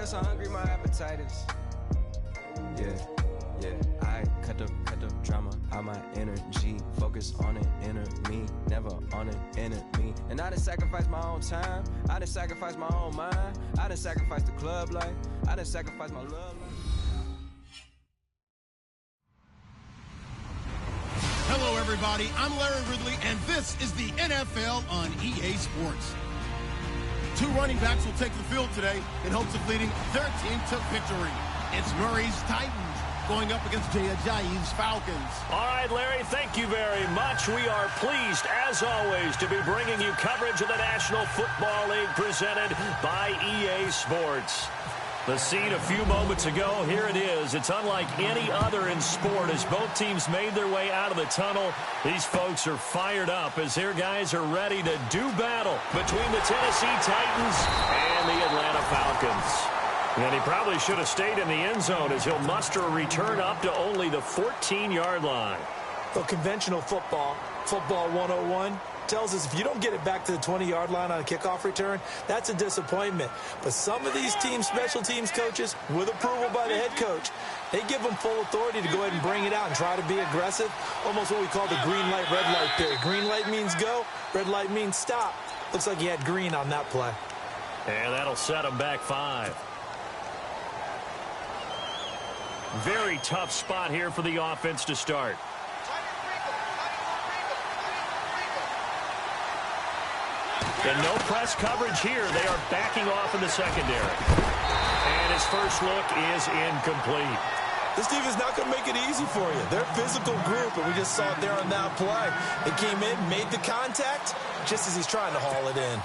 that's how hungry my appetite is. Yeah, I cut the drama out my energy. Focus on an inner me, never on an enemy. And I done sacrificed my own time, I done sacrificed my own mind, I done sacrificed the club life, I done sacrificed my love life. Hello, everybody. I'm Larry Ridley, and this is the NFL on EA Sports. Two running backs will take the field today in hopes of leading their team to victory. It's Murray's Titans going up against Jay Ajayi's Falcons. All right, Larry, thank you very much. We are pleased, as always, to be bringing you coverage of the National Football League presented by EA Sports. The scene a few moments ago, here it is. It's unlike any other in sport as both teams made their way out of the tunnel. These folks are fired up as their guys are ready to do battle between the Tennessee Titans and the Atlanta Falcons. And he probably should have stayed in the end zone as he'll muster a return up to only the 14-yard line. Well, conventional football 101, tells us if you don't get it back to the 20-yard line on a kickoff return, that's a disappointment. But some of these teams, special teams coaches, with approval by the head coach, they give them full authority to go ahead and bring it out and try to be aggressive, almost what we call the green light, red light theory. Green light means go, red light means stop. Looks like he had green on that play. And that'll set him back 5. Very tough spot here for the offense to start. And no press coverage here. They are backing off in the secondary. And his first look is incomplete. This team is not going to make it easy for you. They're a physical group, and we just saw it there on that play. They came in, made the contact, just as he's trying to haul it in.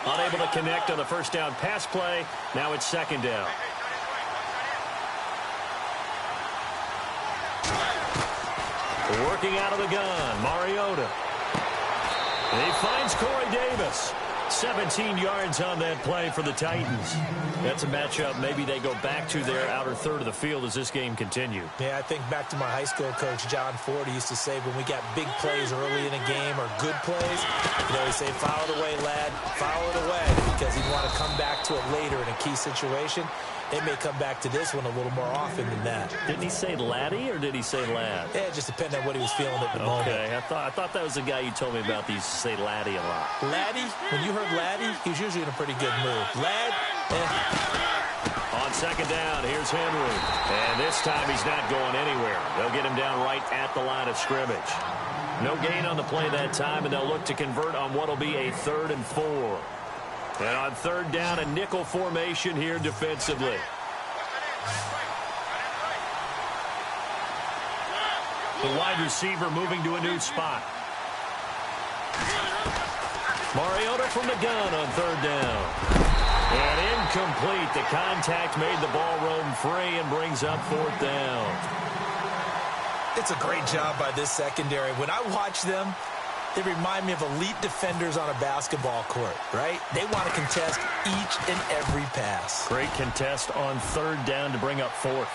Unable to connect on the first down pass play. Now it's second down. Working out of the gun, Mariota. And he finds Corey Davis. 17 yards on that play for the Titans. That's a matchup maybe they go back to their outer third of the field as this game continues. Yeah, I think back to my high school coach, John Ford. He used to say when we got big plays early in a game or good plays, he'd say, foul it away, lad, foul it away, because he'd want to come back to it later in a key situation. They may come back to this one a little more often than that. Didn't he say laddie or did he say lad? Yeah, it just depended on what he was feeling at the moment. Okay, I thought that was the guy you told me about that used to say laddie a lot. Laddie? When you heard laddie, he was usually in a pretty good mood. Lad? On second down, here's Henry. And this time he's not going anywhere. They'll get him down right at the line of scrimmage. No gain on the play that time, and they'll look to convert on what will be a 3rd and 4. And on third down, a nickel formation here defensively. The wide receiver moving to a new spot. Mariota from the gun on third down. And incomplete. The contact made the ball roam free and brings up 4th down. It's a great job by this secondary. When I watch them, they remind me of elite defenders on a basketball court, right? They want to contest each and every pass. Great contest on third down to bring up 4th.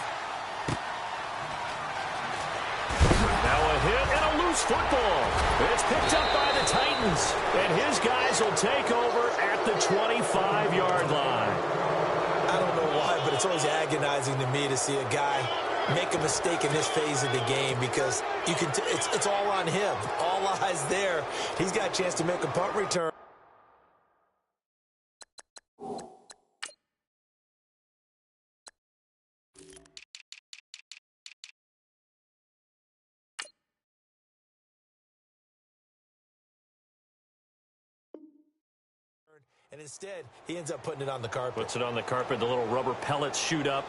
Now a hit and a loose football. It's picked up by the Titans. And his guys will take over at the 25-yard line. I don't know why, but it's always agonizing to me to see a guy make a mistake in this phase of the game because you can. It's all on him. All eyes there. He's got a chance to make a punt return. And instead, he ends up putting it on the carpet. Puts it on the carpet. The little rubber pellets shoot up.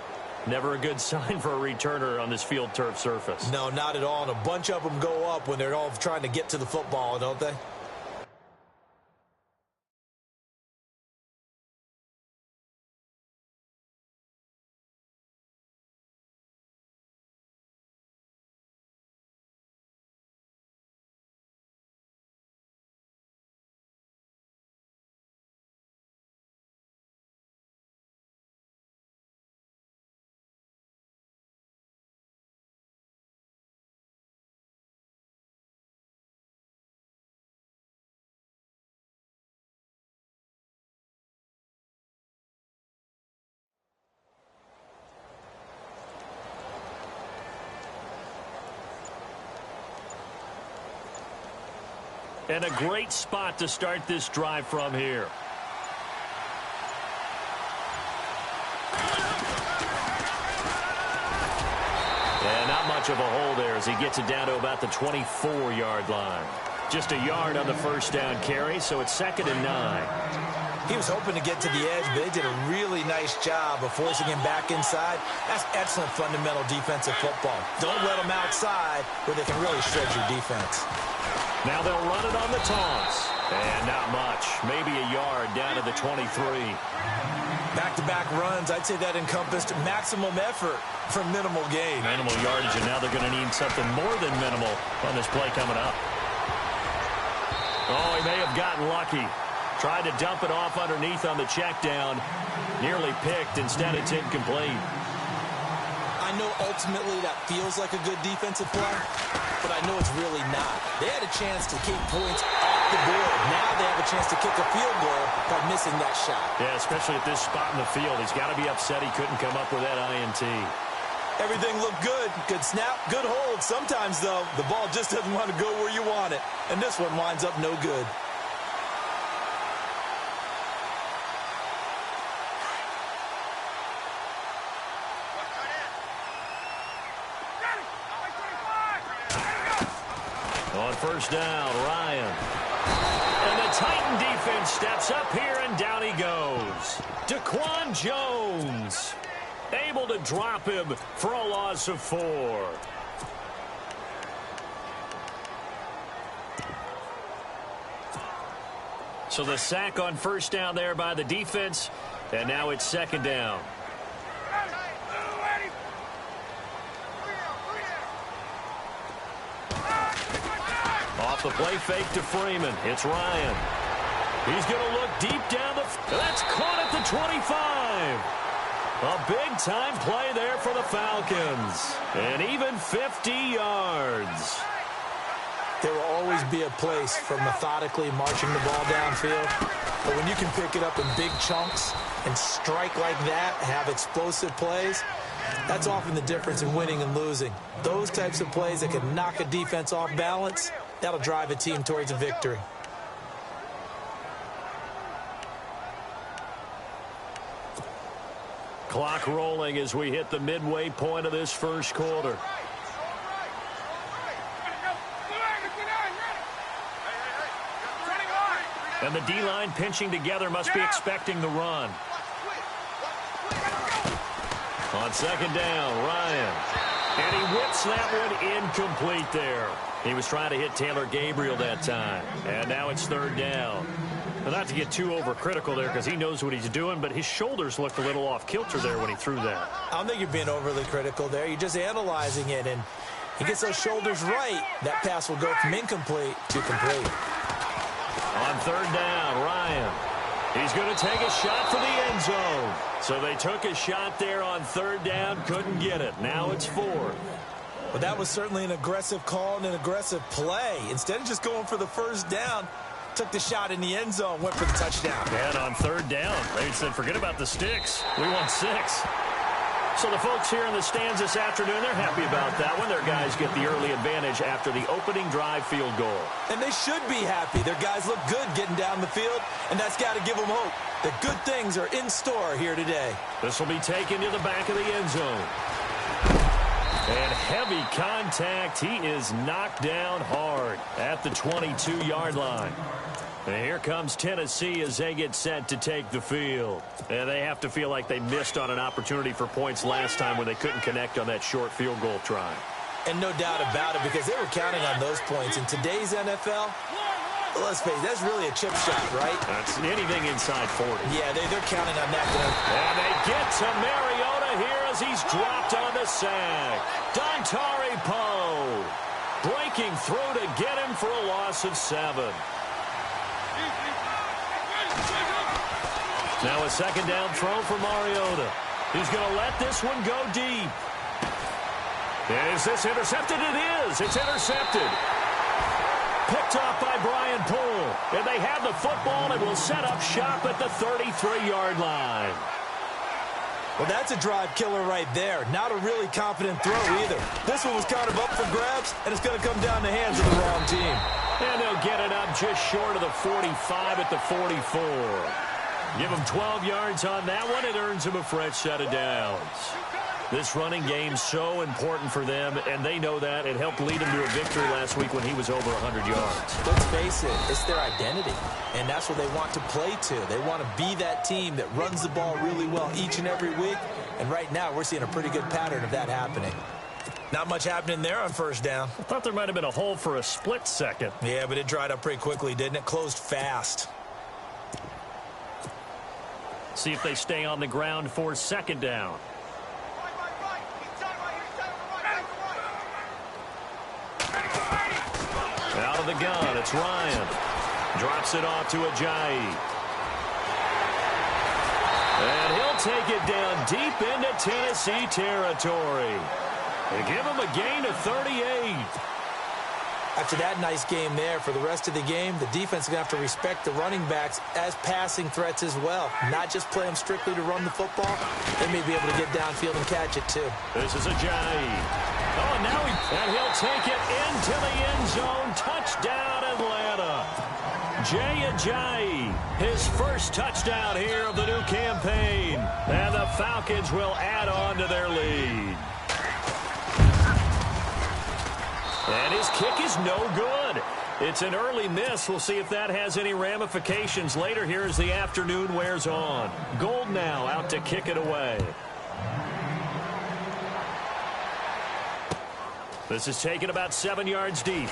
Never a good sign for a returner on this field turf surface. No, not at all. And a bunch of them go up when they're all trying to get to the football, don't they? And a great spot to start this drive from here. And not much of a hole there as he gets it down to about the 24-yard line. Just a yard on the first down carry, so it's 2nd and 9. He was hoping to get to the edge, but they did a really nice job of forcing him back inside. That's excellent fundamental defensive football. Don't let them outside where they can really shred your defense. Now they'll run it on the taunts. And not much. Maybe a yard down to the 23. Back-to-back runs, I'd say that encompassed maximum effort for minimal gain. Minimal yardage, and now they're going to need something more than minimal on this play coming up. Oh, he may have gotten lucky. Tried to dump it off underneath on the check down. Nearly picked. Instead, it's incomplete. I know ultimately that feels like a good defensive play, but I know it's really not. They had a chance to keep points off the board. Now they have a chance to kick a field goal by missing that shot. Yeah, especially at this spot in the field. He's got to be upset he couldn't come up with that INT. Everything looked good. Good snap, good hold. Sometimes, though, the ball just doesn't want to go where you want it. And this one winds up no good. On first down, Ryan. And the Titan defense steps up here, and down he goes. Daquan Jones able to drop him for a loss of 4. So the sack on first down there by the defense, and now it's 2nd down. Off the play fake to Freeman. It's Ryan. He's going to look deep down the... That's caught at the 25. A big-time play there for the Falcons. And even 50 yards. There will always be a place for methodically marching the ball downfield. But when you can pick it up in big chunks and strike like that, have explosive plays, that's often the difference in winning and losing. Those types of plays that can knock a defense off balance, that'll drive a team towards a victory. Clock rolling as we hit the midway point of this first quarter. And the D-line pinching together, must be expecting the run. On 2nd down, Ryan. And he whips that one incomplete there. He was trying to hit Taylor Gabriel that time. And now it's 3rd down. Well, not to get too overcritical there because he knows what he's doing, but his shoulders looked a little off kilter there when he threw that. I don't think you're being overly critical there. You're just analyzing it, and he gets those shoulders right. That pass will go from incomplete to complete. On 3rd down, Ryan. He's going to take a shot for the end zone. So they took a shot there on 3rd down, couldn't get it. Now it's 4th. Well, that was certainly an aggressive call and an aggressive play. Instead of just going for the first down, took the shot in the end zone, went for the touchdown. And on 3rd down, they said, forget about the sticks. We want 6. So the folks here in the stands this afternoon, they're happy about that one. Their guys get the early advantage after the opening drive field goal. And they should be happy. Their guys look good getting down the field, and that's got to give them hope that good things are in store here today. This will be taken to the back of the end zone. And heavy contact. He is knocked down hard at the 22-yard line. And here comes Tennessee as they get set to take the field. And they have to feel like they missed on an opportunity for points last time when they couldn't connect on that short field goal try. And no doubt about it, because they were counting on those points. In today's NFL, let's face it, that's really a chip shot, right? That's anything inside 40. Yeah, they're counting on that. And they get to Mariota here as he's dropped on the sack. Dontari Poe breaking through to get him for a loss of 7. Now a 2nd down throw for Mariota. He's going to let this one go deep. Is this intercepted? It is. It's intercepted. Picked off by Brian Poole. And they have the football and will set up shop at the 33-yard line. Well, that's a drive killer right there. Not a really confident throw either. This one was kind of up for grabs, and it's going to come down the hands of the wrong team. And they'll get it up just short of the 45 at the 44. Give them 12 yards on that one. It earns them a fresh set of downs. This running game's so important for them, and they know that. It helped lead them to a victory last week when he was over 100 yards. Let's face it, it's their identity, and that's what they want to play to. They want to be that team that runs the ball really well each and every week, and right now we're seeing a pretty good pattern of that happening. Not much happening there on first down. I thought there might have been a hole for a split second. Yeah, but it dried up pretty quickly, didn't it? Closed fast. See if they stay on the ground for second down. Out of the gun, it's Ryan. Drops it off to Ajayi. And he'll take it down deep into Tennessee territory. They give him a gain of 38. After that nice game there, for the rest of the game, the defense is going to have to respect the running backs as passing threats as well. Not just play them strictly to run the football. They may be able to get downfield and catch it, too. This is Ajayi. Oh, and now and he'll take it into the end zone. Touchdown, Atlanta. Jay Ajayi, his first touchdown here of the new campaign. And the Falcons will add on to their lead. And his kick is no good. It's an early miss. We'll see if that has any ramifications later here as the afternoon wears on. Gold now out to kick it away. This is taken about 7 yards deep.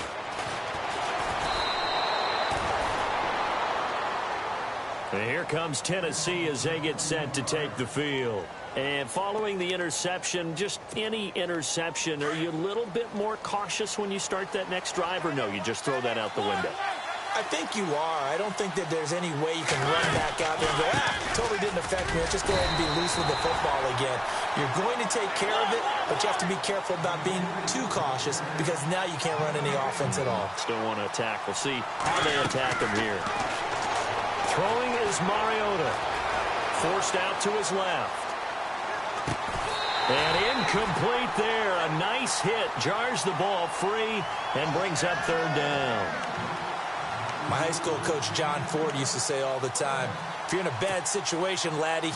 And here comes Tennessee as they get set to take the field. And following the interception, just any interception, are you a little bit more cautious when you start that next drive, or no, you just throw that out the window? I think you are. I don't think that there's any way you can run back out there and go, totally didn't affect me. Let's just go ahead and be loose with the football again. You're going to take care of it, but you have to be careful about being too cautious because now you can't run any offense at all. Still want to attack. We'll see how they attack him here. Throwing is Mariota. Forced out to his left. And incomplete there. A nice hit. Jars the ball free and brings up third down. My high school coach, John Ford, used to say all the time, if you're in a bad situation, laddie,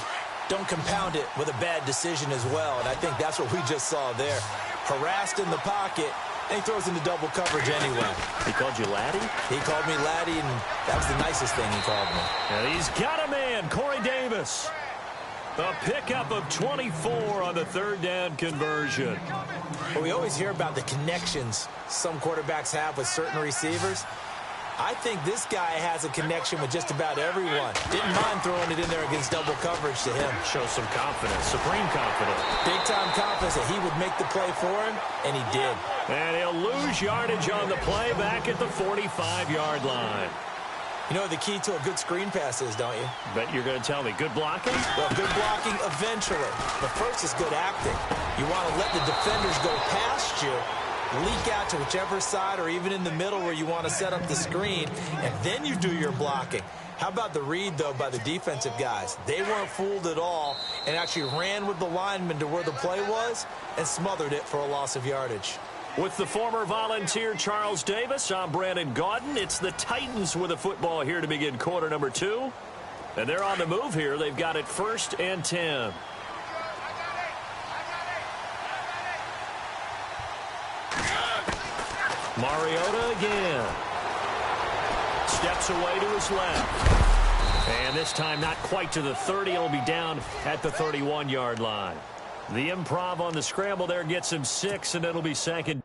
don't compound it with a bad decision as well. And I think that's what we just saw there. Harassed in the pocket, and he throws into double coverage anyway. He called you laddie? He called me laddie, and that was the nicest thing he called me. And he's got a man, Corey Davis. A pickup of 24 on the third down conversion. Well, we always hear about the connections some quarterbacks have with certain receivers. I think this guy has a connection with just about everyone. Didn't mind throwing it in there against double coverage to him. Shows some confidence, supreme confidence. Big-time confidence that he would make the play for him, and he did. And he'll lose yardage on the play back at the 45-yard line. You know what the key to a good screen pass is, don't you? Bet you're going to tell me. Good blocking? Well, good blocking eventually. But first is good acting. You want to let the defenders go past you, leak out to whichever side or even in the middle where you want to set up the screen, and then you do your blocking. How about the read, though, by the defensive guys? They weren't fooled at all and actually ran with the lineman to where the play was and smothered it for a loss of yardage. With the former Volunteer Charles Davis, I'm Brandon Gaudin. It's the Titans with a football here to begin quarter number 2. And they're on the move here. They've got it 1st and 10. Mariota again. Steps away to his left. And this time not quite to the 30. He'll be down at the 31-yard line. The improv on the scramble there gets him 6, and it'll be second.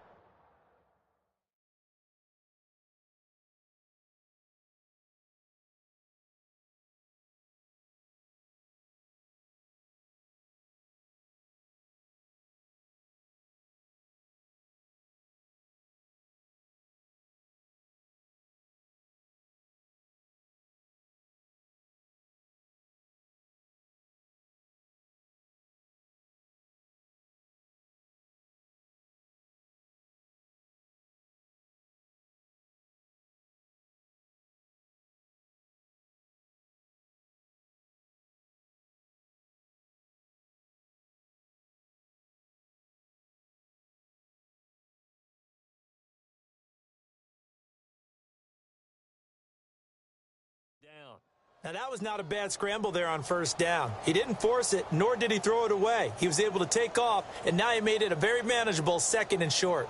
Now, that was not a bad scramble there on first down. He didn't force it, nor did he throw it away. He was able to take off, and now he made it a very manageable 2nd and short.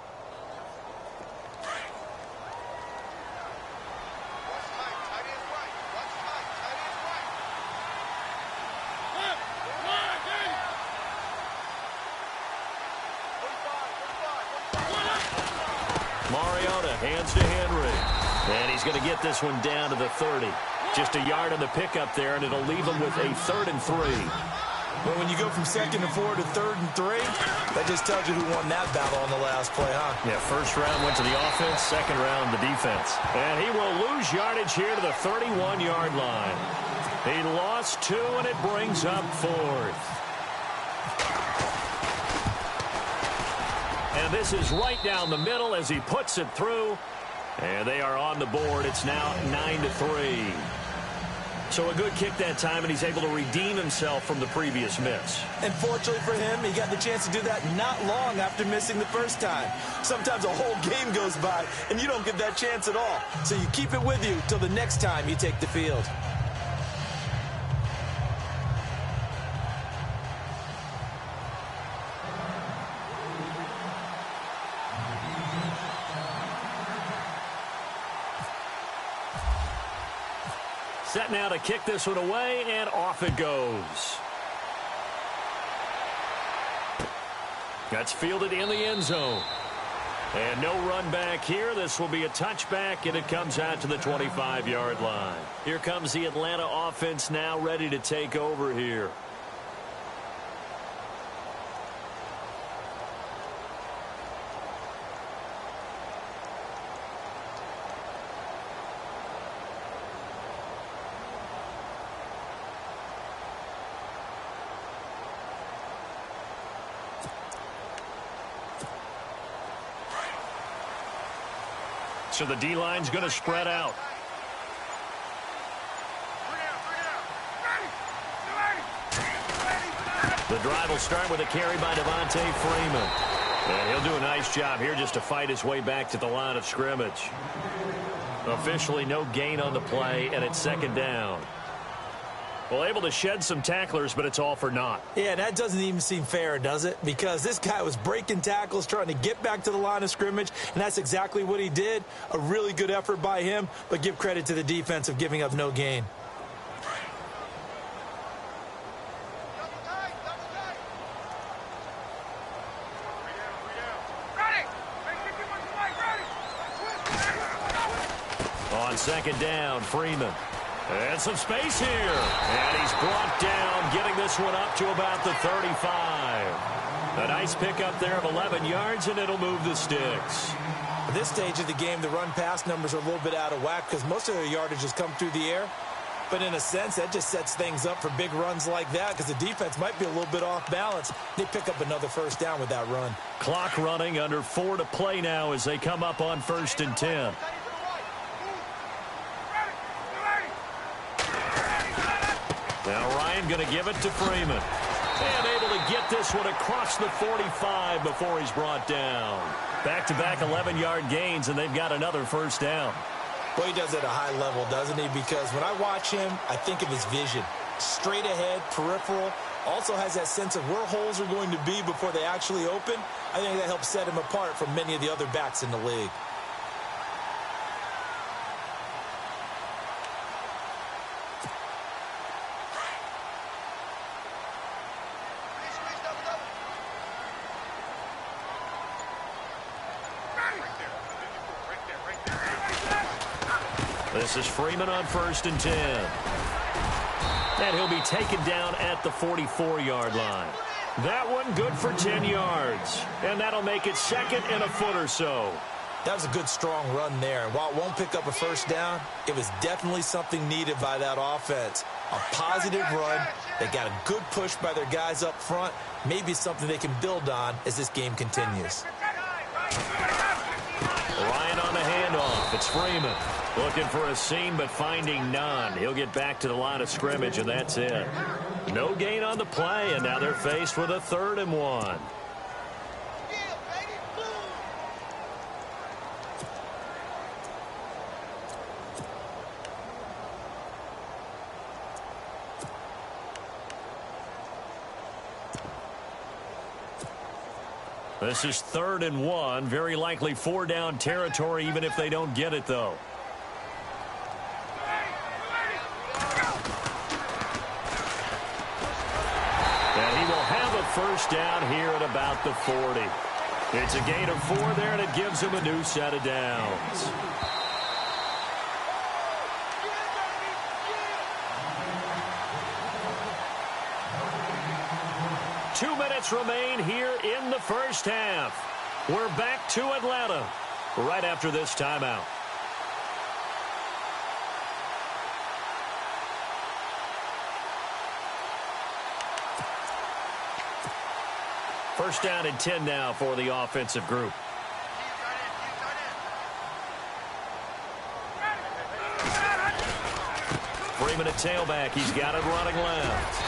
Mariota hands to Henry. And he's going to get this one down to the 30. Just a yard on the pickup there, and it'll leave him with a 3rd and 3. Well, when you go from 2nd and 4 to 3rd and 3, that just tells you who won that battle on the last play, huh? Yeah, first round went to the offense, second round the defense. And he will lose yardage here to the 31-yard line. He lost 2, and it brings up 4th. And this is right down the middle as he puts it through. And they are on the board. It's now 9-3. So a good kick that time, and he's able to redeem himself from the previous miss. And fortunately for him, he got the chance to do that not long after missing the first time. Sometimes a whole game goes by, and you don't get that chance at all. So you keep it with you till the next time you take the field. Set now to kick this one away, and off it goes. That's fielded in the end zone. And no run back here. This will be a touchback, and it comes out to the 25-yard line. Here comes the Atlanta offense now ready to take over here. So the D-line's going to spread out. The drive will start with a carry by Devontae Freeman. And he'll do a nice job here just to fight his way back to the line of scrimmage. Officially no gain on the play, and it's 2nd down. Well, able to shed some tacklers, but it's all for naught. Yeah, that doesn't even seem fair, does it? Because this guy was breaking tackles, trying to get back to the line of scrimmage, and that's exactly what he did. A really good effort by him, but give credit to the defense of giving up no gain. On 2nd down, Freeman. And some space here. And he's brought down, getting this one up to about the 35. A nice pickup there of 11 yards, and it'll move the sticks. At this stage of the game, the run-pass numbers are a little bit out of whack because most of their yardage has come through the air. But in a sense, that just sets things up for big runs like that because the defense might be a little bit off balance. They pick up another first down with that run. Clock running, under 4 to play now as they come up on 1st and 10. Now Ryan going to give it to Freeman. And able to get this one across the 45 before he's brought down. Back-to-back 11-yard gains, and they've got another first down. Well, he does it at a high level, doesn't he? Because when I watch him, I think of his vision. Straight ahead, peripheral. Also has that sense of where holes are going to be before they actually open. I think that helps set him apart from many of the other backs in the league. This is Freeman on 1st and 10. And he'll be taken down at the 44-yard line. That one good for 10 yards. And that'll make it 2nd and a foot or so. That was a good, strong run there. And while it won't pick up a first down, it was definitely something needed by that offense. A positive run. They got a good push by their guys up front. Maybe something they can build on as this game continues. Ryan on the handoff. It's Freeman. Looking for a seam, but finding none. He'll get back to the line of scrimmage, and that's it. No gain on the play, and now they're faced with a 3rd and 1. This is 3rd and 1. Very likely 4 down territory, even if they don't get it, though. And he will have a first down here at about the 40. It's a gain of 4 there, and it gives him a new set of downs. Two minutes remain here in the first half. We're back to Atlanta right after this timeout. First down and 10 now for the offensive group. Freeman at tailback. He's got it running left.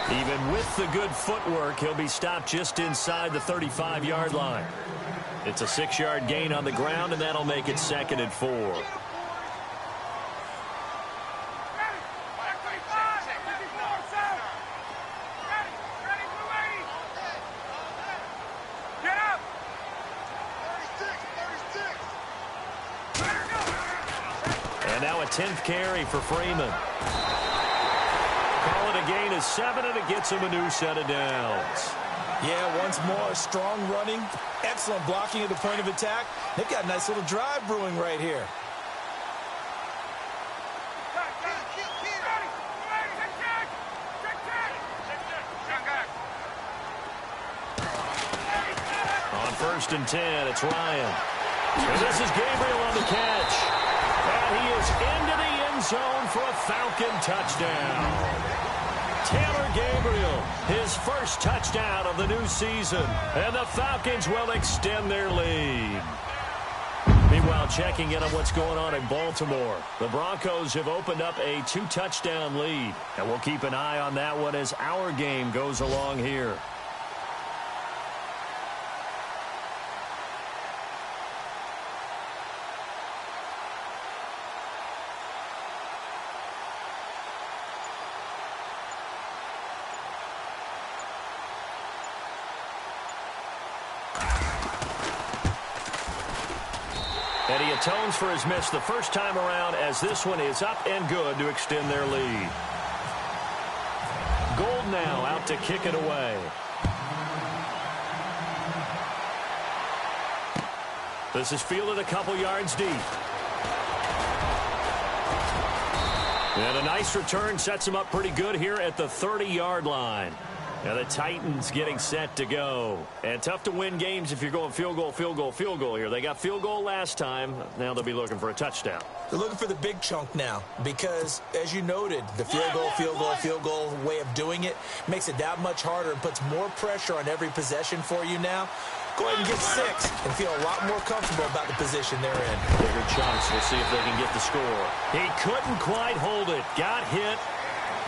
Even with the good footwork, he'll be stopped just inside the 35-yard line. It's a 6-yard gain on the ground, and that'll make it 2nd and 4. And now a 10th carry for Freeman. Call it a gain of 7, and it gets him a new set of downs. Yeah, once more, strong running, excellent blocking at the point of attack. They've got a nice little drive brewing right here. On 1st and 10, it's Ryan. And this is Gabriel on the catch. And he is into the end zone for a Falcon touchdown. Taylor Gabriel, his first touchdown of the new season. And the Falcons will extend their lead. Meanwhile, checking in on what's going on in Baltimore. The Broncos have opened up a 2-touchdown lead. And we'll keep an eye on that one as our game goes along here. And he atones for his miss the first time around, as this one is up and good to extend their lead. Gold now out to kick it away. This is fielded a couple yards deep. And a nice return sets him up pretty good here at the 30-yard line. Now the Titans getting set to go. And tough to win games if you're going field goal, field goal, field goal here. They got field goal last time. Now they'll be looking for a touchdown. They're looking for the big chunk now because, as you noted, the field goal way of doing it makes it that much harder and puts more pressure on every possession for you now. Go ahead and get 6 and feel a lot more comfortable about the position they're in. Bigger chunks. We'll see if they can get the score. He couldn't quite hold it. Got hit.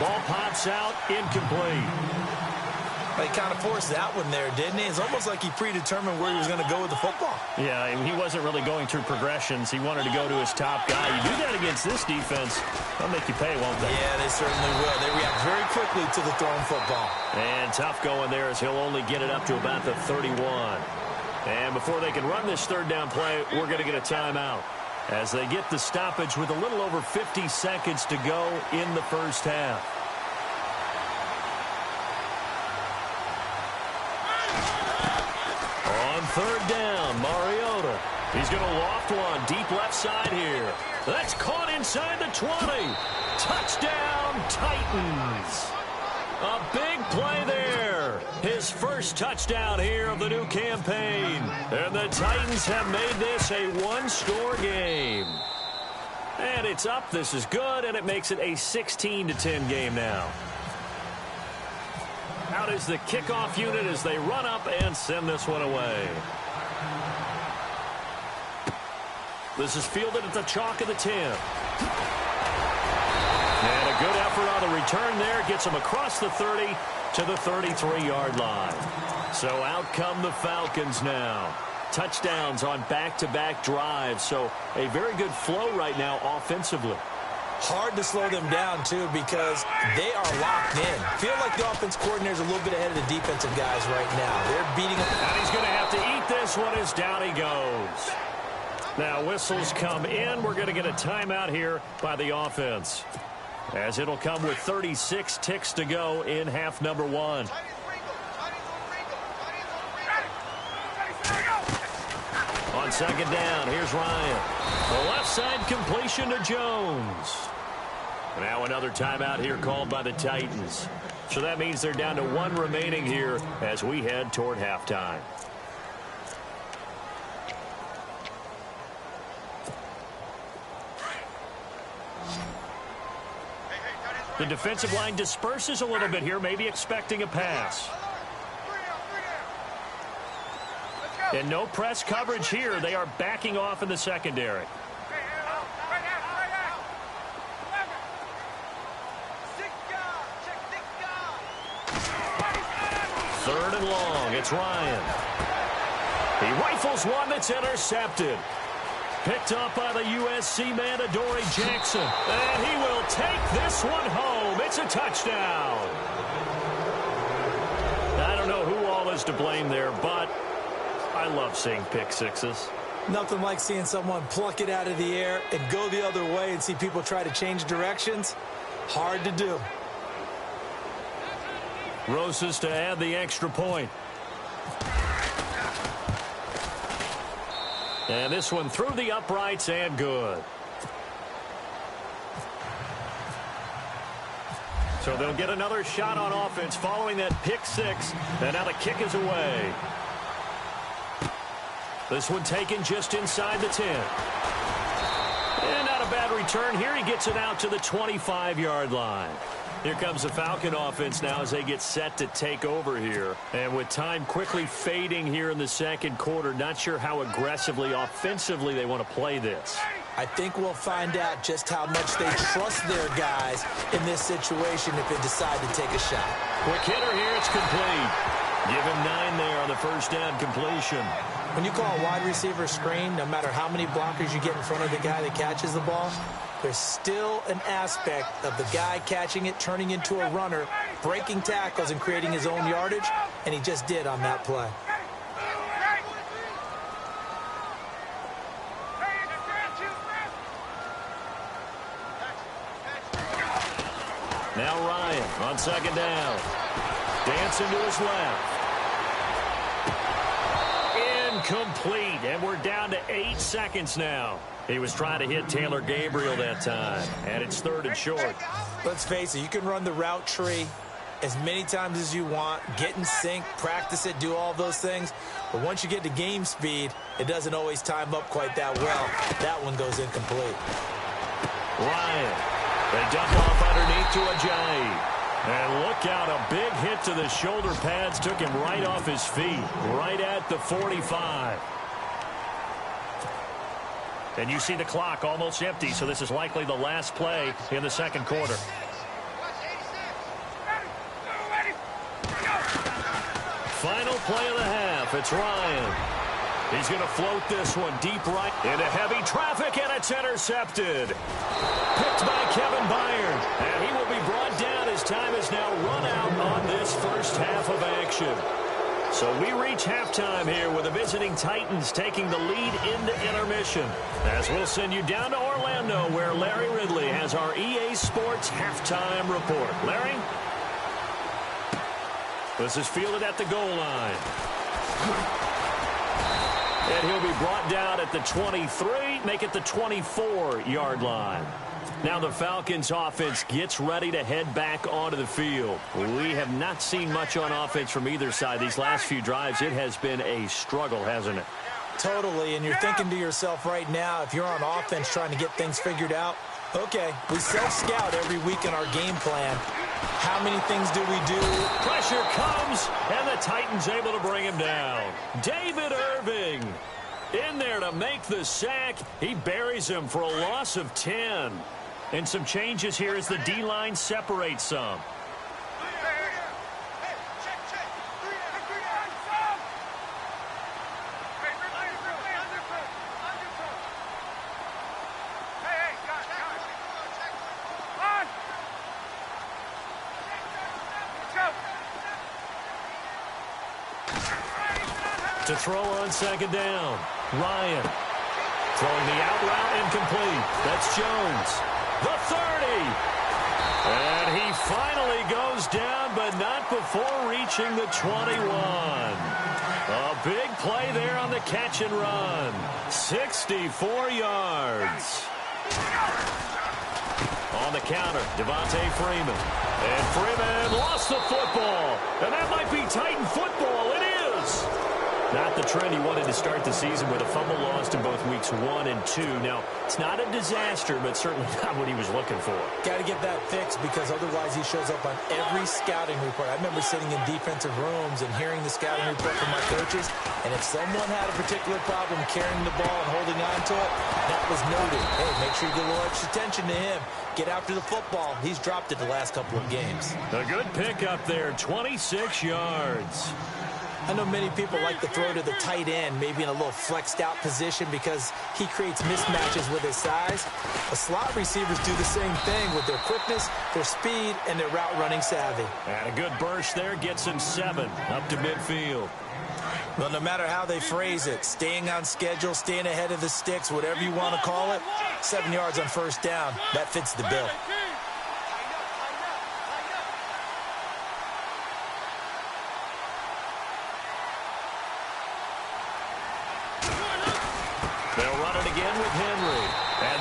Ball pops out. Incomplete. He kind of forced that one there, didn't he? It's almost like he predetermined where he was going to go with the football. Yeah, he wasn't really going through progressions. He wanted to go to his top guy. You do that against this defense, they'll make you pay, won't they? Yeah, they certainly will. They react very quickly to the thrown football. And tough going there as he'll only get it up to about the 31. And before they can run this 3rd down play, we're going to get a timeout as they get the stoppage with a little over 50 seconds to go in the first half. On 3rd down, Mariota. He's going to loft one deep left side here. That's caught inside the 20. Touchdown, Titans. A big play there. His first touchdown here of the new campaign. And the Titans have made this a 1-score game. And it's up. This is good, and it makes it a 16-10 game now. Out is the kickoff unit as they run up and send this one away. This is fielded at the chalk of the 10. And a good effort on the return there. Gets him across the 30 to the 33-yard line. So out come the Falcons now. Touchdowns on back-to-back drives. So a very good flow right now offensively. Hard to slow them down, too, because they are locked in. Feel like the offense coordinator is a little bit ahead of the defensive guys right now. They're beating them. And he's going to have to eat this one as down he goes. Now, whistles come in. We're going to get a timeout here by the offense, as it'll come with 36 ticks to go in half number one. On second down, here's Ryan. The left side completion to Jones. Now another timeout here called by the Titans. So that means they're down to one remaining here as we head toward halftime. The defensive line disperses a little bit here, maybe expecting a pass. And no press coverage here. They are backing off in the secondary. Third and long. It's Ryan. He rifles one that's intercepted. Picked up by the USC man, Adoree Jackson. And he will take this one home. It's a touchdown. I don't know who all is to blame there, but I love seeing pick sixes. Nothing like seeing someone pluck it out of the air and go the other way and see people try to change directions. Hard to do. Rosas to add the extra point. And this one through the uprights and good. So they'll get another shot on offense following that pick six. And now the kick is away. This one taken just inside the 10. And not a bad return here. He gets it out to the 25-yard line. Here comes the Falcon offense now as they get set to take over here. And with time quickly fading here in the second quarter, not sure how aggressively, offensively they want to play this. I think we'll find out just how much they trust their guys in this situation if they decide to take a shot. Quick hitter here, it's complete. Give him 9 there on the first down completion. When you call a wide receiver screen, no matter how many blockers you get in front of the guy that catches the ball, there's still an aspect of the guy catching it, turning into a runner, breaking tackles and creating his own yardage, and he just did on that play. Now Ryan on second down. Dancing to his left. Incomplete, and we're down to 8 seconds now. He was trying to hit Taylor Gabriel that time, and it's third and short. Let's face it, you can run the route tree as many times as you want, get in sync, practice it, do all those things. But once you get to game speed, it doesn't always time up quite that well. That one goes incomplete. Ryan, they dump off underneath to Ajayi. And look out, a big hit to the shoulder pads took him right off his feet, right at the 45. And you see the clock almost empty, so this is likely the last play in the second quarter. Final play of the half, it's Ryan. He's going to float this one deep right into heavy traffic, and it's intercepted. Picked by Kevin Byard, and he will be brought down as time is now run out on this first half of action. So we reach halftime here with the visiting Titans taking the lead into intermission. As we'll send you down to Orlando where Larry Ridley has our EA Sports halftime report. Larry? This is fielded at the goal line. And he'll be brought down at the 23, make it the 24-yard line. Now the Falcons offense gets ready to head back onto the field. We have not seen much on offense from either side. These last few drives, it has been a struggle, hasn't it? Totally, and you're thinking to yourself right now, if you're on offense trying to get things figured out, okay, we self-scout every week in our game plan. How many things do we do? Pressure comes, and the Titans able to bring him down. David Irving in there to make the sack. He buries him for a loss of 10. And some changes here as the D-line separates some. To throw on second down. Ryan. Throwing the out route incomplete. That's Jones. The 30. And he finally goes down, but not before reaching the 21. A big play there on the catch and run. 64 yards. On the counter, Devontae Freeman. And Freeman lost the football. And that might be Titan football. It is. Not the trend he wanted to start the season with a fumble lost in both weeks 1 and 2. Now, it's not a disaster, but certainly not what he was looking for. Got to get that fixed because otherwise he shows up on every scouting report. I remember sitting in defensive rooms and hearing the scouting report from my coaches, and if someone had a particular problem carrying the ball and holding on to it, that was noted. Hey, make sure you get a little extra attention to him. Get after the football. He's dropped it the last couple of games. A good pickup there, 26 yards. I know many people like to throw to the tight end, maybe in a little flexed out position because he creates mismatches with his size. The slot receivers do the same thing with their quickness, their speed, and their route running savvy. And a good burst there gets him 7 up to midfield. Well, no matter how they phrase it, staying on schedule, staying ahead of the sticks, whatever you want to call it, 7 yards on first down, that fits the bill.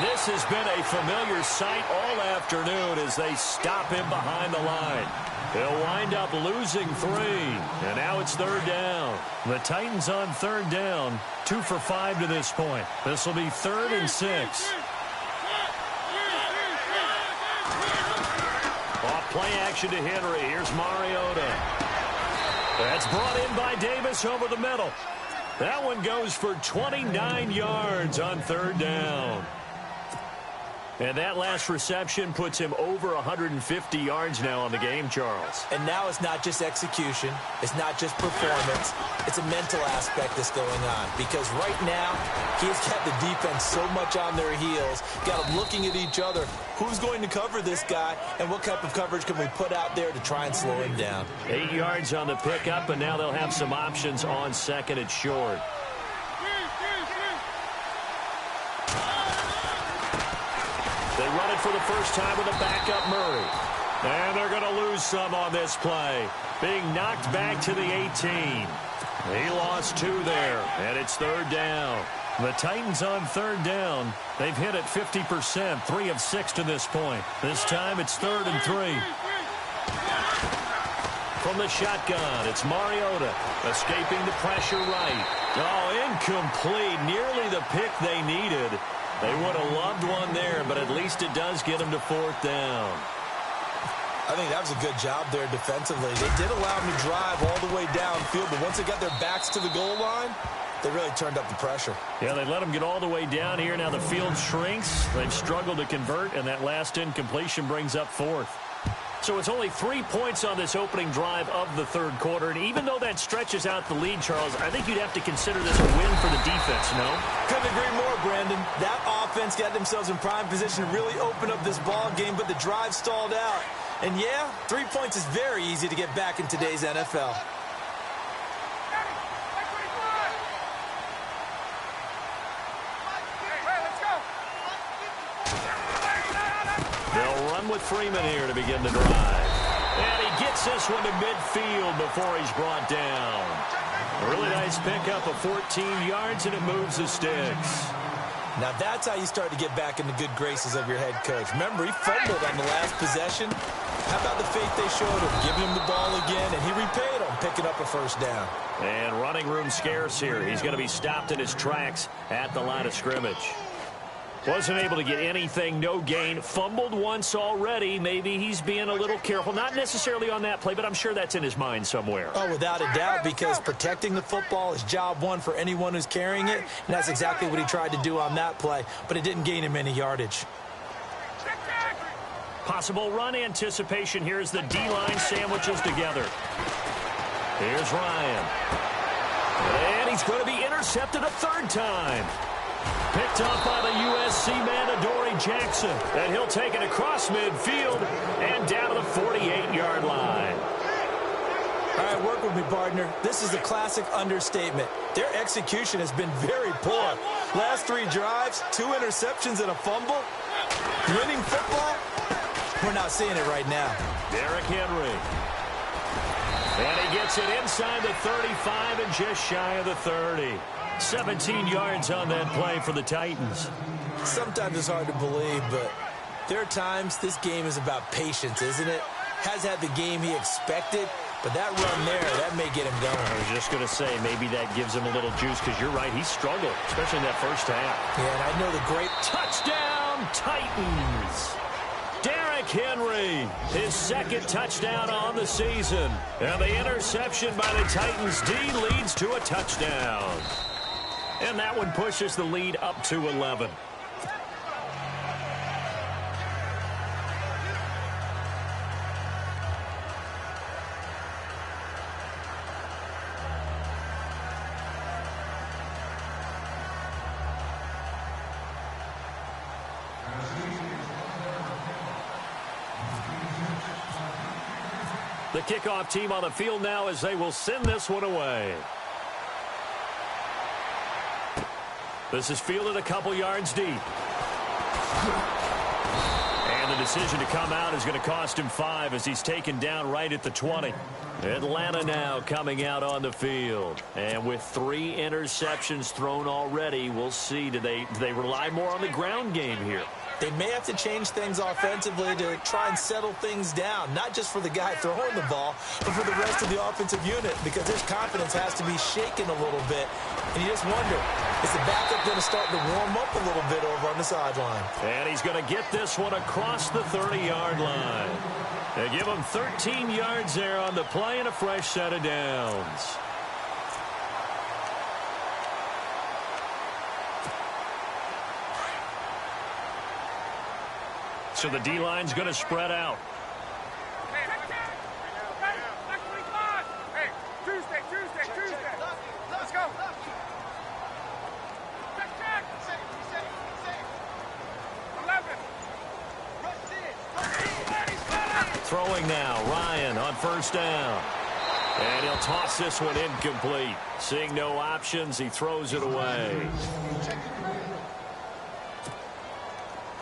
This has been a familiar sight all afternoon as they stop him behind the line. He'll wind up losing 3, and now it's third down. The Titans on third down, 2 for 5 to this point. This will be 3rd and 6. Off play action to Henry. Here's Mariota. That's brought in by Davis over the middle. That one goes for 29 yards on third down. And that last reception puts him over 150 yards now on the game, Charles. And now it's not just execution. It's not just performance. It's a mental aspect that's going on. Because right now, he's got the defense so much on their heels, got them looking at each other. Who's going to cover this guy, and what type of coverage can we put out there to try and slow him down? 8 yards on the pickup, and now they'll have some options on second and short. They run it for the first time with a backup Murray. And they're going to lose some on this play. Being knocked back to the 18. He lost 2 there, and it's third down. The Titans on third down. They've hit it 50%, 3 of 6 to this point. This time it's 3rd and 3. From the shotgun, it's Mariota escaping the pressure right. Oh, incomplete. Nearly the pick they needed. They would have loved one there, but at least it does get them to 4th down. I think that was a good job there defensively. They did allow them to drive all the way downfield, but once they got their backs to the goal line, they really turned up the pressure. Yeah, they let them get all the way down here. Now the field shrinks. They've struggled to convert, and that last incompletion brings up 4th. So it's only 3 points on this opening drive of the third quarter. And even though that stretches out the lead, Charles, I think you'd have to consider this a win for the defense, no? Couldn't agree more, Brandon. That offense got themselves in prime position to really open up this ball game, but the drive stalled out. And yeah, 3 points is very easy to get back in today's NFL. They'll run with Freeman here to begin the drive. And he gets this one to midfield before he's brought down. A really nice pickup of 14 yards, and it moves the sticks. Now that's how you start to get back in the good graces of your head coach. Remember, he fumbled on the last possession. How about the faith they showed him, giving him the ball again, and he repaid him, picking up a first down. And running room scarce here. He's going to be stopped in his tracks at the line of scrimmage. Wasn't able to get anything, no gain. Fumbled once already. Maybe he's being a little careful. Not necessarily on that play, but I'm sure that's in his mind somewhere. Oh, without a doubt, because protecting the football is job one for anyone who's carrying it, and that's exactly what he tried to do on that play, but it didn't gain him any yardage. Possible run anticipation here as the D-line sandwiches together. Here's Ryan. And he's going to be intercepted a third time. Picked up by the USC man, Adoree Jackson. And he'll take it across midfield and down to the 48-yard line. All right, work with me, partner. This is a classic understatement. Their execution has been very poor. Last 3 drives, 2 interceptions and a fumble. Winning football? We're not seeing it right now. Derrick Henry. And he gets it inside the 35 and just shy of the 30. 17 yards on that play for the Titans. Sometimes it's hard to believe, but there are times this game is about patience, isn't it? Has had the game he expected, but that run there, that may get him going. I was just going to say, maybe that gives him a little juice, because you're right, he struggled, especially in that first half. Yeah, and I know the great touchdown Titans. Derrick Henry, his 2nd touchdown on the season. And the interception by the Titans D leads to a touchdown. And that one pushes the lead up to 11. The kickoff team on the field now as they will send this one away. This is fielded a couple yards deep. And the decision to come out is going to cost him 5 as he's taken down right at the 20. Atlanta now coming out on the field. And with 3 interceptions thrown already, we'll see. Do they rely more on the ground game here? They may have to change things offensively to try and settle things down, not just for the guy throwing the ball, but for the rest of the offensive unit, because his confidence has to be shaken a little bit. And you just wonder, is the backup going to start to warm up a little bit over on the sideline? And he's going to get this one across the 30-yard line. They give him 13 yards there on the play and a fresh set of downs. So the D-line's going to spread out. Hey, Tuesday. Let's go. Check. 11. Throwing now, Ryan on first down. And he'll toss this one incomplete. Seeing no options, he throws it away.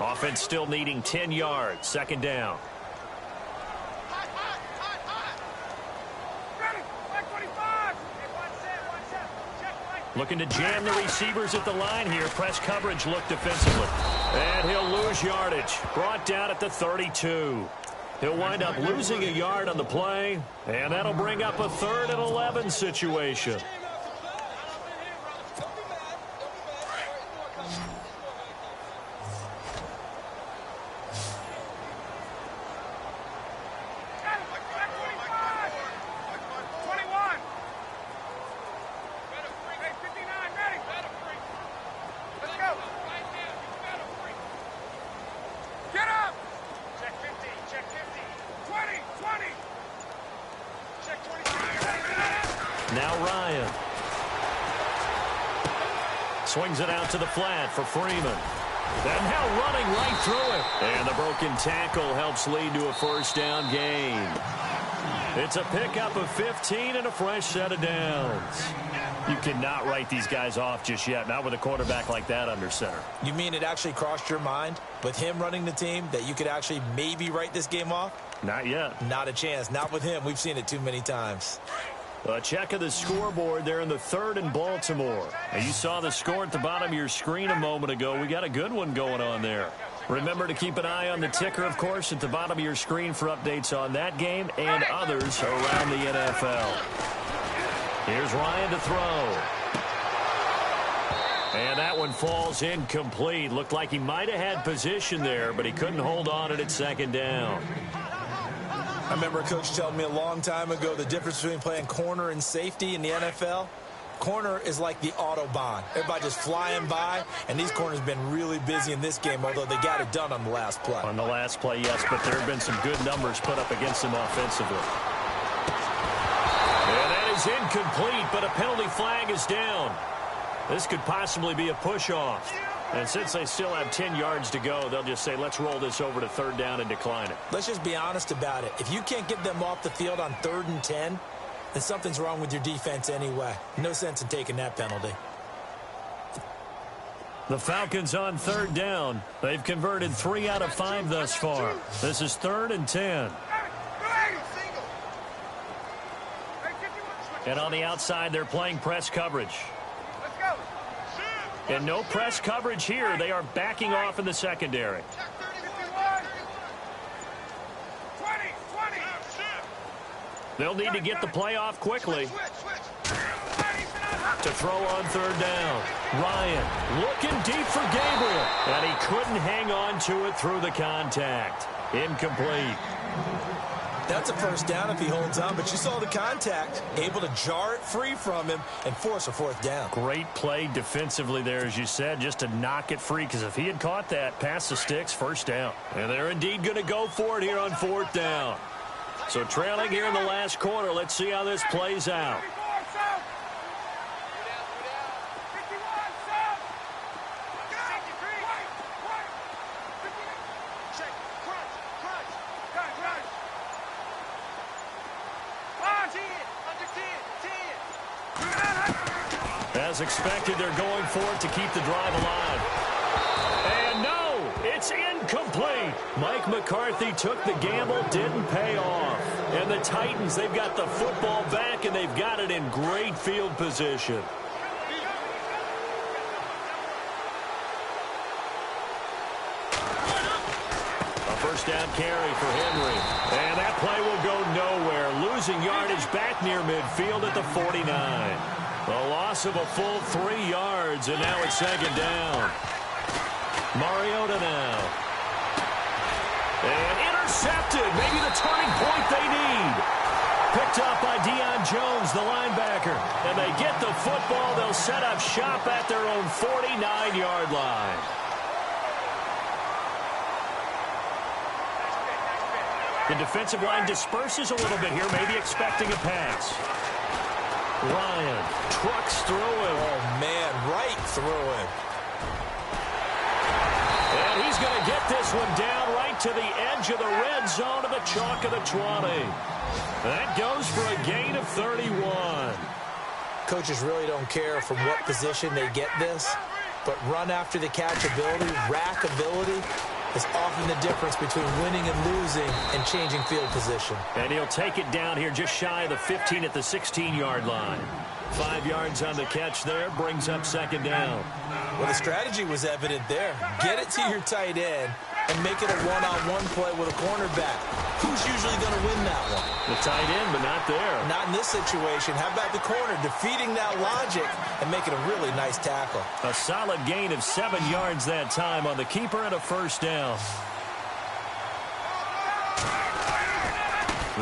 Offense still needing 10 yards. 2nd down. Looking to jam the receivers at the line here. Press coverage look defensively. And he'll lose yardage. Brought down at the 32. He'll wind up losing a yard on the play. And that'll bring up a 3rd and 11 situation. Now Ryan. Swings it out to the flat for Freeman. And now running right through it. And the broken tackle helps lead to a first down gain. It's a pickup of 15 and a fresh set of downs. You cannot write these guys off just yet, not with a quarterback like that under center. You mean it actually crossed your mind with him running the team that you could actually maybe write this game off? Not yet. Not a chance. Not with him. We've seen it too many times. A check of the scoreboard there in the 3rd in Baltimore. And you saw the score at the bottom of your screen a moment ago. We got a good one going on there. Remember to keep an eye on the ticker, of course, at the bottom of your screen for updates on that game and others around the NFL. Here's Ryan to throw. And that one falls incomplete. Looked like he might have had position there, but he couldn't hold on it at 2nd down. I remember a coach telling me a long time ago the difference between playing corner and safety in the NFL. Corner is like the Autobahn. Everybody just flying by, and these corners have been really busy in this game, although they got it done on the last play. On the last play, yes, but there have been some good numbers put up against them offensively. And that is incomplete, but a penalty flag is down. This could possibly be a push-off. And since they still have 10 yards to go, they'll just say, let's roll this over to 3rd down and decline it. Let's just be honest about it. If you can't get them off the field on 3rd and 10, then something's wrong with your defense anyway. No sense in taking that penalty. The Falcons on 3rd down. They've converted 3 out of 5 thus far. This is 3rd and 10. And on the outside, they're playing press coverage. And no press coverage here. They are backing off in the secondary. They'll need to get the play off quickly. To throw on 3rd down. Ryan looking deep for Gabriel. And he couldn't hang on to it through the contact. Incomplete. That's a 1st down if he holds on, but you saw the contact. Able to jar it free from him and force a 4th down. Great play defensively there, as you said, just to knock it free, because if he had caught that, past the sticks, 1st down. And they're indeed going to go for it here on 4th down. So trailing here in the last quarter, let's see how this plays out. As expected, they're going for it to keep the drive alive. And no, it's incomplete. Mike McCarthy took the gamble, didn't pay off. And the Titans, they've got the football back, and they've got it in great field position. A 1st down carry for Henry. And that play will go nowhere. Losing yardage back near midfield at the 49. A loss of a full 3 yards, and now it's 2nd down. Mariota now. And intercepted. Maybe the turning point they need. Picked up by Deion Jones, the linebacker. And they get the football. They'll set up shop at their own 49-yard line. The defensive line disperses a little bit here, maybe expecting a pass. Ryan trucks through him. Oh, man, right through him. And he's going to get this one down right to the edge of the red zone of the chalk of the 20. That goes for a gain of 31. Coaches really don't care from what position they get this, but run after the catch ability, rack ability, is often the difference between winning and losing and changing field position. And he'll take it down here just shy of the 15 at the 16-yard line. 5 yards on the catch there, brings up 2nd down. Well, the strategy was evident there. Get it to your tight end and make it a one-on-one play with a cornerback. Who's usually going to win that one? The tight end, but not there. Not in this situation. How about the corner defeating that logic and making a really nice tackle? A solid gain of 7 yards that time on the keeper and a 1st down.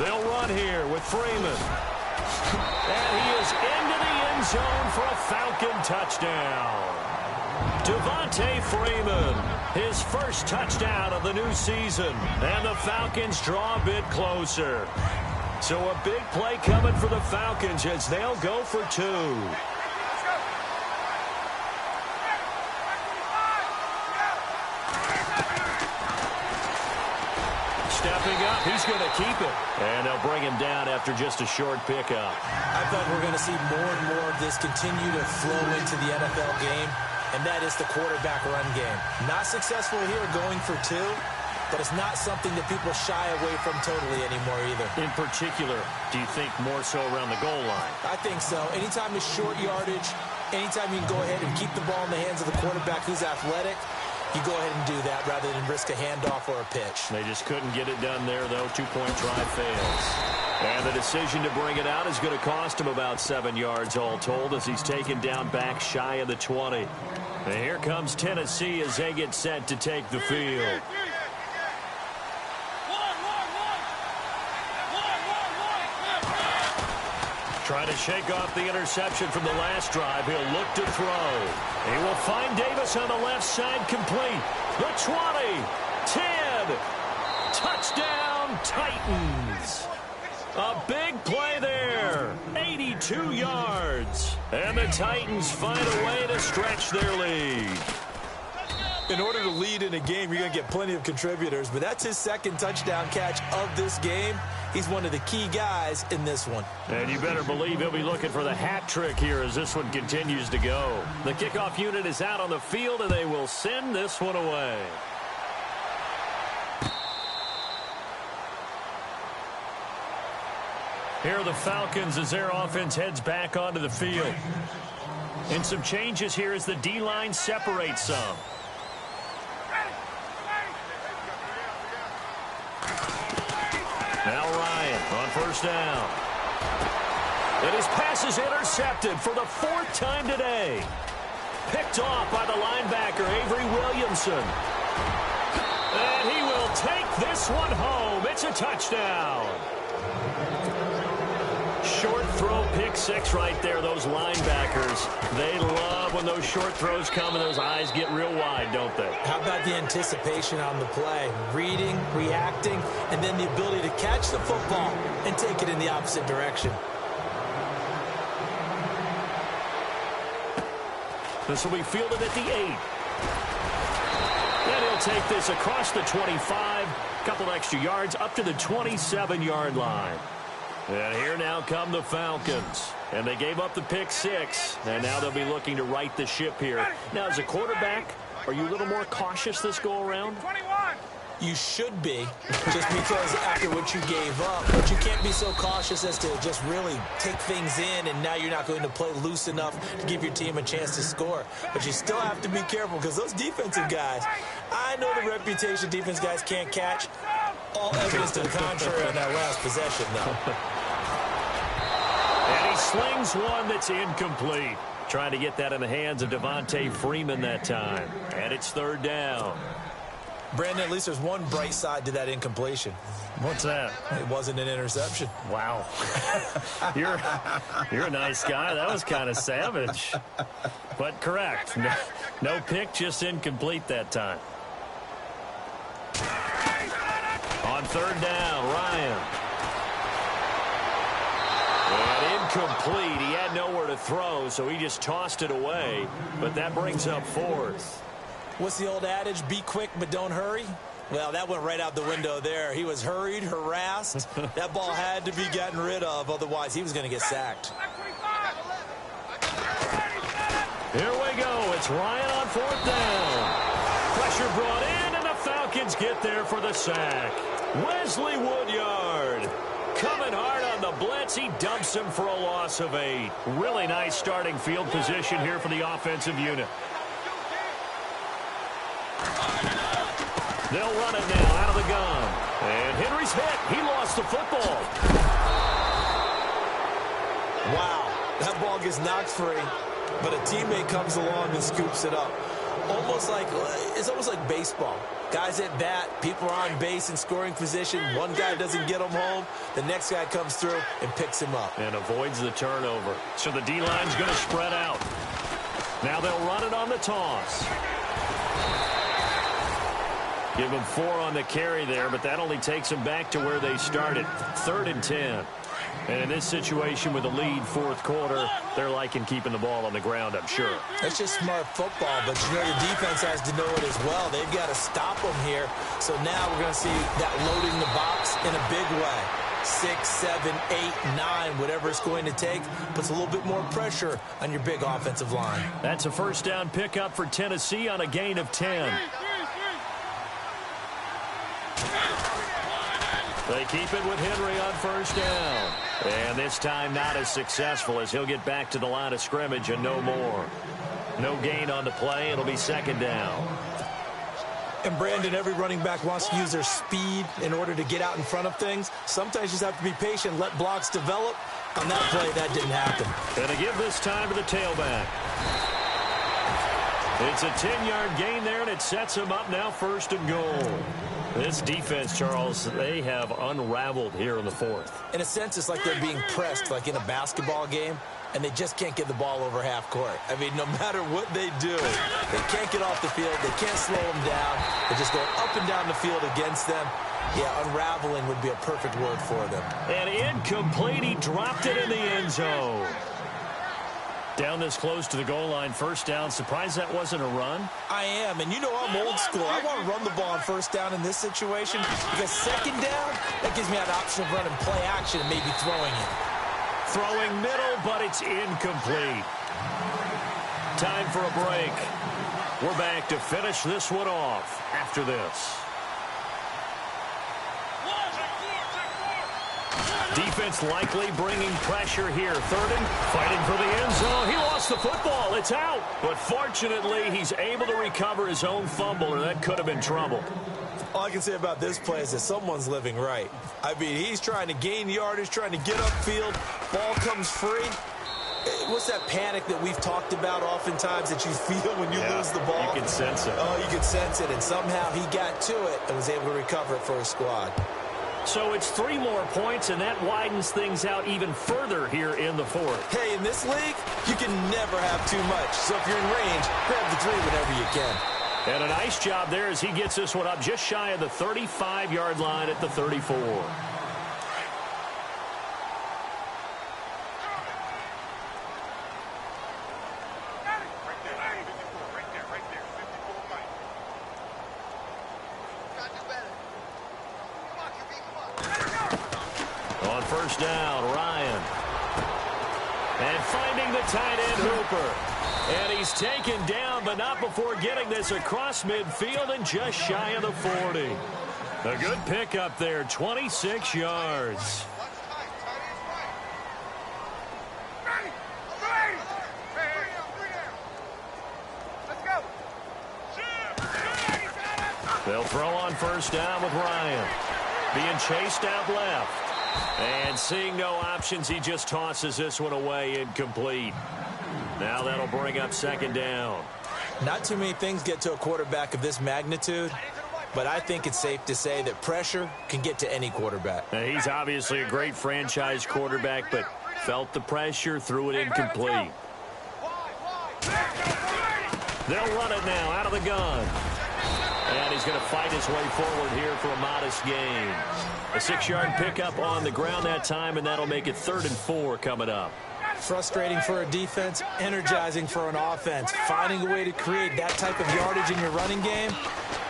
They'll run here with Freeman. And he is into the end zone for a Falcon touchdown. Devontae Freeman, his first touchdown of the new season. And the Falcons draw a bit closer. So a big play coming for the Falcons as they'll go for 2. Stepping up, he's going to keep it. And they'll bring him down after just a short pickup. I thought we're going to see more and more of this continue to flow into the NFL game, and that is the quarterback run game. Not successful here going for 2, but it's not something that people shy away from totally anymore either. In particular, do you think more so around the goal line? I think so. Anytime it's short yardage, anytime you can go ahead and keep the ball in the hands of the quarterback who's athletic, you go ahead and do that rather than risk a handoff or a pitch. They just couldn't get it done there, though. 2-point try fails. And the decision to bring it out is going to cost him about 7 yards all told as he's taken down back shy of the 20. And here comes Tennessee as they get set to take the field. Trying to shake off the interception from the last drive. He'll look to throw. He will find Davis on the left side complete. The 20, 10, touchdown Titans. A big play there. 82 yards. And the Titans find a way to stretch their lead. In order to lead in a game, you're going to get plenty of contributors, but that's his second touchdown catch of this game. He's one of the key guys in this one. And you better believe he'll be looking for the hat trick here as this one continues to go. The kickoff unit is out on the field, and they will send this one away. Here are the Falcons as their offense heads back onto the field. And some changes here as the D-line separates some. Now Ryan on first down. And his pass is intercepted for the 4th time today. Picked off by the linebacker, Avery Williamson. And he will take this one home. It's a touchdown. Short throw, pick six right there. Those linebackers, they love when those short throws come and those eyes get real wide, don't they? How about the anticipation on the play? Reading, reacting, and then the ability to catch the football and take it in the opposite direction. This will be fielded at the 8. And he'll take this across the 25, couple extra yards up to the 27-yard line. And here now come the Falcons. And they gave up the pick six. And now they'll be looking to right the ship here. Now, as a quarterback, are you a little more cautious this go-around? 21. You should be, just because after what you gave up. But you can't be so cautious as to just really take things in, and now you're not going to play loose enough to give your team a chance to score. But you still have to be careful because those defensive guys, I know the reputation defense guys can't catch. All evidence to the contrary on that last possession, though. And he slings one that's incomplete. Trying to get that in the hands of Devontae Freeman that time. And it's 3rd down. Brandon, at least there's one bright side to that incompletion. What's that? It wasn't an interception. Wow. You're a nice guy. That was kind of savage. But correct. No pick, just incomplete that time. On 3rd down, Ryan. And incomplete. He had nowhere to throw, so he just tossed it away. But that brings up 4th. What's the old adage? Be quick, but don't hurry. Well, that went right out the window there. He was hurried, harassed. That ball had to be gotten rid of. Otherwise, he was going to get sacked. Here we go. It's Ryan on 4th down. Pressure brought in, and the Falcons get there for the sack. Wesley Woodyard coming hard on the blitz. He dumps him for a loss of 8. Really nice starting field position here for the offensive unit. They'll run it now out of the gun. And Henry's hit. He lost the football. Wow. That ball gets knocked free, but a teammate comes along and scoops it up. It's almost like baseball. Guys at bat, people are on base in scoring position. One guy doesn't get him home. The next guy comes through and picks him up. And avoids the turnover. So the D-line's going to spread out. Now they'll run it on the toss. Give them 4 on the carry there, but that only takes them back to where they started. 3rd and 10. And in this situation with a lead 4th quarter, they're liking keeping the ball on the ground, I'm sure. That's just smart football, but you know the defense has to know it as well. They've got to stop them here. So now we're going to see that loading the box in a big way. 6, 7, 8, 9, whatever it's going to take, puts a little bit more pressure on your big offensive line. That's a 1st down pickup for Tennessee on a gain of 10. They keep it with Henry on 1st down. And this time not as successful as he'll get back to the line of scrimmage and no more. No gain on the play. It'll be 2nd down. And Brandon, every running back wants to use their speed in order to get out in front of things. Sometimes you just have to be patient, let blocks develop. On that play, that didn't happen. And to give this time to the tailback. It's a 10-yard gain there, and it sets him up now 1st and goal. This defense, Charles, they have unraveled here in the 4th. In a sense, it's like they're being pressed, like in a basketball game, and they just can't get the ball over half court. I mean, no matter what they do, they can't get off the field. They can't slow them down. They're just going up and down the field against them. Yeah, unraveling would be a perfect word for them. And incomplete. He dropped it in the end zone. Down this close to the goal line, first down. Surprised that wasn't a run? I am, and you know I'm old school. I want to run the ball on first down in this situation because second down, that gives me an option of running play action and maybe throwing it. Throwing middle, but it's incomplete. Time for a break. We're back to finish this one off after this. Defense likely bringing pressure here. Third and fighting for the end zone. He lost the football. It's out. But fortunately, he's able to recover his own fumble, or that could have been trouble. All I can say about this play is that someone's living right. I mean, he's trying to gain yardage, trying to get upfield. Ball comes free. What's that panic that we've talked about oftentimes that you feel when you lose the ball? You can sense it. Oh, you can sense it. And somehow he got to it and was able to recover it for his squad. So it's 3 more points, and that widens things out even further here in the fourth. Hey, in this league, you can never have too much. So if you're in range, grab the 3 whenever you can. And a nice job there as he gets this one up just shy of the 35-yard line at the 34. On first down, Ryan. And finding the tight end, Hooper. And he's taken down, but not before getting this across midfield and just shy of the 40. A good pickup there, 26 yards. They'll throw on first down with Ryan. Being chased out left. And seeing no options, he just tosses this one away incomplete. Now that'll bring up second down. Not too many things get to a quarterback of this magnitude, but I think it's safe to say that pressure can get to any quarterback. Now, he's obviously a great franchise quarterback, but felt the pressure, threw it incomplete. They'll run it now out of the gun. And he's going to fight his way forward here for a modest gain. A 6-yard pickup on the ground that time, and that'll make it 3rd and 4 coming up. Frustrating for a defense, energizing for an offense. Finding a way to create that type of yardage in your running game,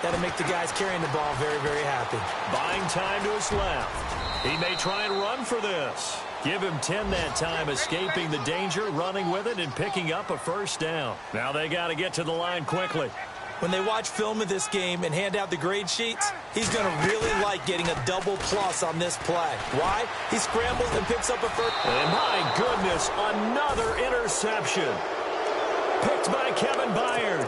that'll make the guys carrying the ball very, very happy. Buying time to his left. He may try and run for this. Give him 10 that time, escaping the danger, running with it, and picking up a first down. Now they got to get to the line quickly. When they watch film of this game and hand out the grade sheets, he's going to really like getting a double plus on this play. Why? He scrambles and picks up a first. And my goodness, another interception. Picked by Kevin Byard.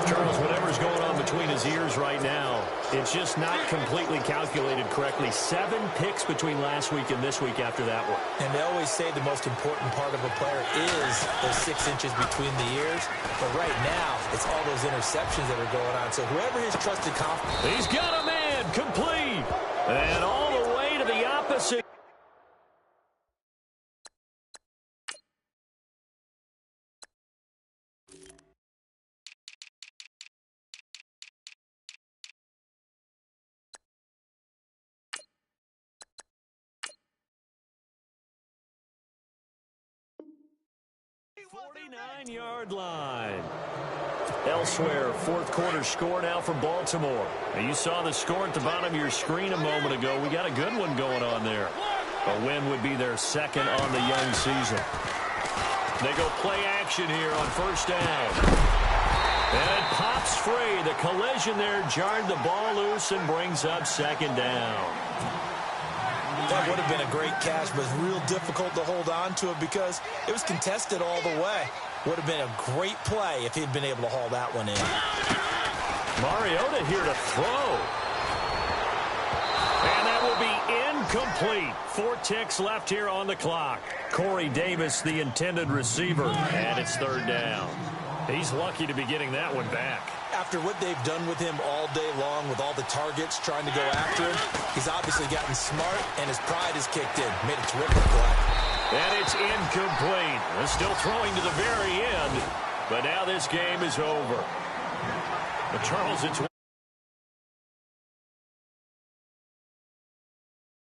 Charles, whatever's going on between his ears right now, it's just not completely calculated correctly. 7 picks between last week and this week after that one. And they always say the most important part of a player is those 6 inches between the ears. But right now, it's all those interceptions that are going on. So whoever his trusted confidence. He's got a man, complete. And all the way to the opposite. Yard line. Elsewhere, 4th quarter score now for Baltimore. Now you saw the score at the bottom of your screen a moment ago. We got a good one going on there. A win would be their 2nd on the young season. They go play action here on first down. And it pops free. The collision there jarred the ball loose and brings up 2nd down. That would have been a great catch, but it's real difficult to hold on to it because it was contested all the way. Would have been a great play if he'd been able to haul that one in. Mariota here to throw. And that will be incomplete. 4 ticks left here on the clock. Corey Davis, the intended receiver, and it's 3rd down. He's lucky to be getting that one back. After what they've done with him all day long with all the targets trying to go after him, he's obviously gotten smart, and his pride has kicked in. Made a terrific play. And it's incomplete. They're still throwing to the very end, but now this game is over. But Charles, it's